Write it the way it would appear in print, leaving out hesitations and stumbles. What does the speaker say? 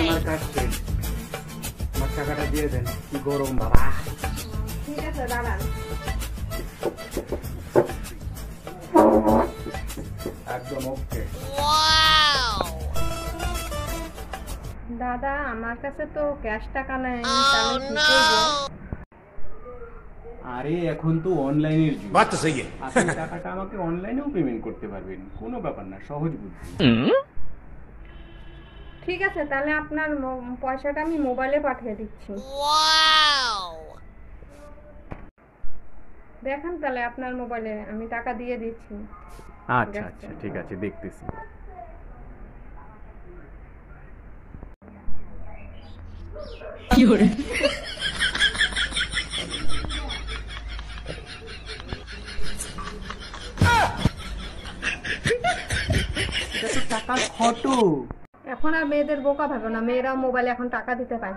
আমার কাজ শেষ, আমার টাকাটা দিয়ে দেন। কি গরম বাবা। ঠিক আছে দাঁড়ান। একদম ওকে। দাদা আমার কাছে তো ক্যাশ টাকা নেই, তাহলে কি করব? আরে এখন তো অনলাইনের যুগ। বাত তো সহি है। আপনি টাকাটা আমাকে অনলাইনেও পেমেন্ট করতে পারবেন, কোনো ব্যাপার না, সহজ বুদ্ধি। ঠিক আছে, তাহলে আপনার পয়সাটা আমি মোবাইলে পাঠিয়ে দিচ্ছি। দেখেন তাহলে আপনার মোবাইলে আমি টাকা দিয়ে দিচ্ছি। আচ্ছা আচ্ছা ঠিক আছে, দেখতেছি। কি হরে এটা তো টাকার ফটো। এখন আর মেয়েদের বোকা ভাবো না, মেয়েরাও মোবাইলে এখন টাকা দিতে পায়।